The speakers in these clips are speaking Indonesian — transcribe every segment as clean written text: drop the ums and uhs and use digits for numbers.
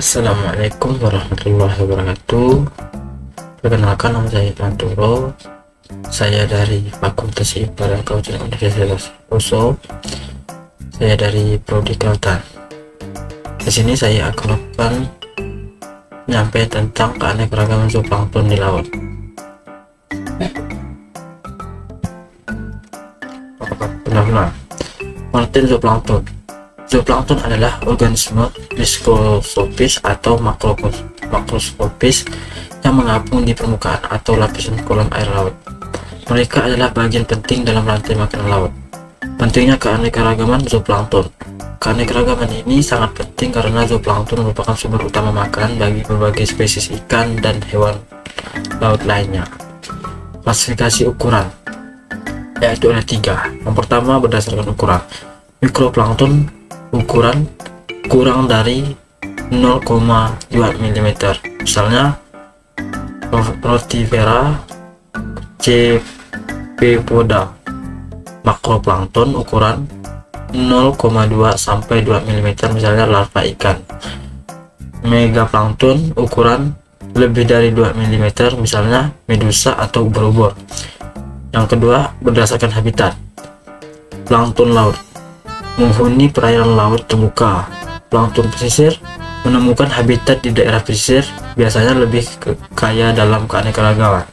Assalamualaikum warahmatullahi wabarakatuh. Perkenalkan, nama saya Panturo. Saya dari Fakultas IPA dan Kelautan Universitas Poso. Saya dari Prodi Kelautan. Di sini saya akan menyampaikan tentang keanekaragaman zooplankton di laut. Benar-benar. Pengertian zooplankton. Zooplankton adalah organisme mikroskopis atau makroskopis yang mengapung di permukaan atau lapisan kolam air laut. Mereka adalah bagian penting dalam rantai makanan laut. Pentingnya keanekaragaman zooplankton. Keanekaragaman ini sangat penting karena zooplankton merupakan sumber utama makanan bagi berbagai spesies ikan dan hewan laut lainnya. Klasifikasi ukuran, yaitu ada 3. Yang pertama, berdasarkan ukuran. Mikroplankton ukuran kurang dari 0,2 mm, misalnya Rotivera, Cephepoda. Makroplankton ukuran 0,2 sampai 2 mm, misalnya larva ikan. Megaplankton ukuran lebih dari 2 mm, misalnya medusa atau ubur-ubur. Yang kedua, berdasarkan habitat. Plankton laut menghuni perairan laut terbuka. Plankton pesisir menemukan habitat di daerah pesisir, biasanya lebih kaya dalam keanekaragaman.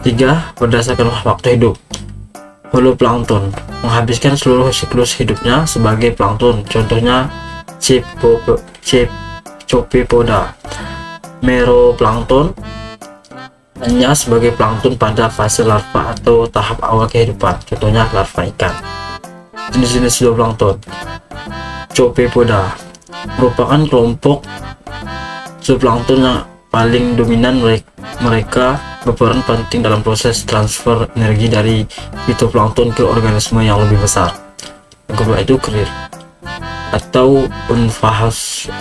3. Berdasarkan waktu hidup. Holoplankton menghabiskan seluruh siklus hidupnya sebagai plankton, contohnya Cephepoda. Meroplankton hanya sebagai plankton pada fase larva atau tahap awal kehidupan, contohnya larva ikan. Jenis-jenis zooplankton. Cephepoda merupakan kelompok zooplankton yang paling dominan. Mereka berperan penting dalam proses transfer energi dari fitoplankton ke organisme yang lebih besar. Yang kedua itu krill atau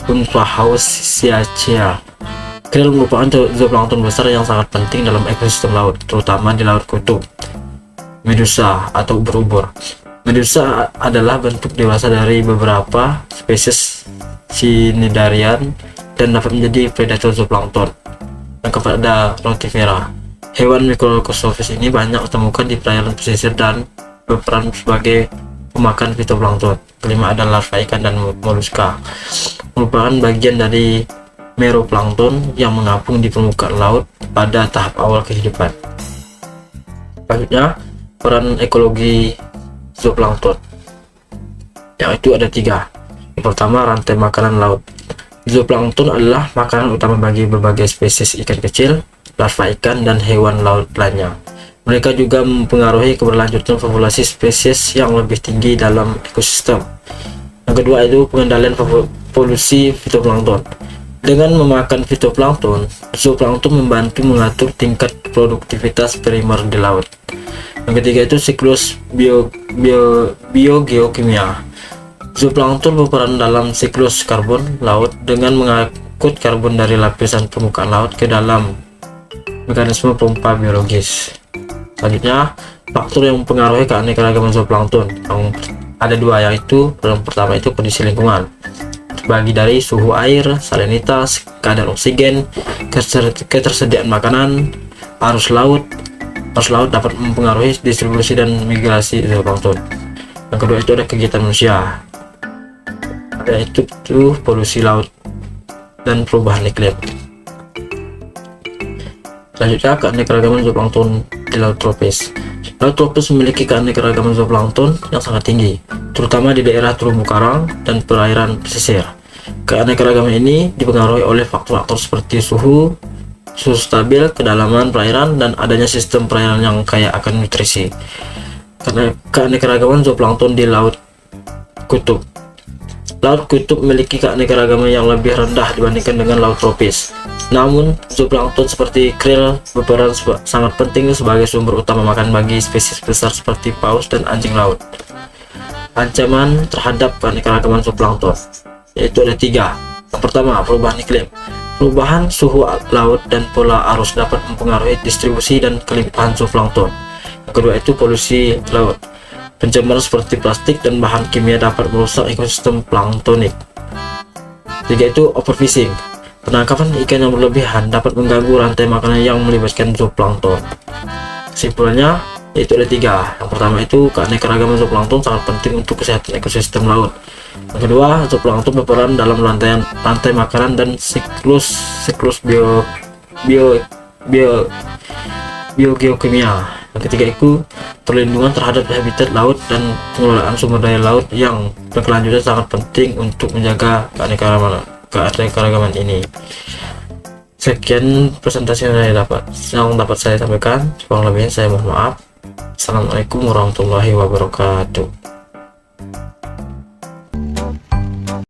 Unphausiaceae. Krill merupakan zooplankton besar yang sangat penting dalam ekosistem laut, terutama di laut kutub. Medusa atau ubur-ubur. Medusa adalah bentuk dewasa dari beberapa spesies cnidarian dan dapat menjadi predator zooplankton. Yang keempat ada Rotivera. Hewan mikroskopis ini banyak ditemukan di perairan pesisir dan berperan sebagai pemakan fitoplankton. Kelima ada larva ikan dan moluska, merupakan bagian dari meroplankton yang mengapung di permukaan laut pada tahap awal kehidupan. Selanjutnya, peran ekologi zooplankton, yaitu ada 3. Yang pertama, rantai makanan laut. Zooplankton adalah makanan utama bagi berbagai spesies ikan kecil, larva ikan, dan hewan laut lainnya. Mereka juga mempengaruhi keberlanjutan populasi spesies yang lebih tinggi dalam ekosistem. Yang kedua itu pengendalian polusi fitoplankton. Dengan memakan fitoplankton, zooplankton membantu mengatur tingkat produktivitas primer di laut. Yang ketiga itu siklus biogeokimia. Zooplankton berperan dalam siklus karbon laut dengan mengangkut karbon dari lapisan permukaan laut ke dalam mekanisme pompa biologis. Selanjutnya, faktor yang mempengaruhi keanekaragaman zooplankton yang ada 2, yaitu yang pertama itu kondisi lingkungan, terbagi dari suhu air, salinitas, kadar oksigen, ketersediaan makanan, arus laut. Arus laut dapat mempengaruhi distribusi dan migrasi zooplankton. Yang kedua itu ada kegiatan manusia, yaitu polusi laut dan perubahan iklim. Selanjutnya, keanekaragaman zooplankton di laut tropis. Laut tropis memiliki keanekaragaman zooplankton yang sangat tinggi, terutama di daerah terumbu karang dan perairan pesisir. Keanekaragaman ini dipengaruhi oleh faktor-faktor seperti suhu stabil, kedalaman perairan, dan adanya sistem perairan yang kaya akan nutrisi. Karena keanekaragaman zooplankton di laut kutub. Laut kutub memiliki keanekaragaman yang lebih rendah dibandingkan dengan laut tropis. Namun, zooplankton seperti krill berperan sangat penting sebagai sumber utama makan bagi spesies besar seperti paus dan anjing laut. Ancaman terhadap keanekaragaman zooplankton, yaitu ada 3. Yang pertama, perubahan iklim. Perubahan suhu laut dan pola arus dapat mempengaruhi distribusi dan kelimpahan zooplankton. Yang kedua itu polusi laut. Pencemaran seperti plastik dan bahan kimia dapat merusak ekosistem planktonik. Ketiga itu overfishing. Penangkapan ikan yang berlebihan dapat mengganggu rantai makanan yang melibatkan zooplankton. Kesimpulannya yaitu ada tiga. Yang pertama itu keanekaragaman zooplankton sangat penting untuk kesehatan ekosistem laut. Yang kedua, zooplankton berperan dalam rantai makanan dan siklus biogeokimia. Yang ketiga itu perlindungan terhadap habitat laut dan pengelolaan sumber daya laut yang berkelanjutan sangat penting untuk menjaga keanekaragaman ini. Sekian presentasi yang dapat saya sampaikan. Kurang lebihnya saya mohon maaf. Assalamualaikum warahmatullahi wabarakatuh.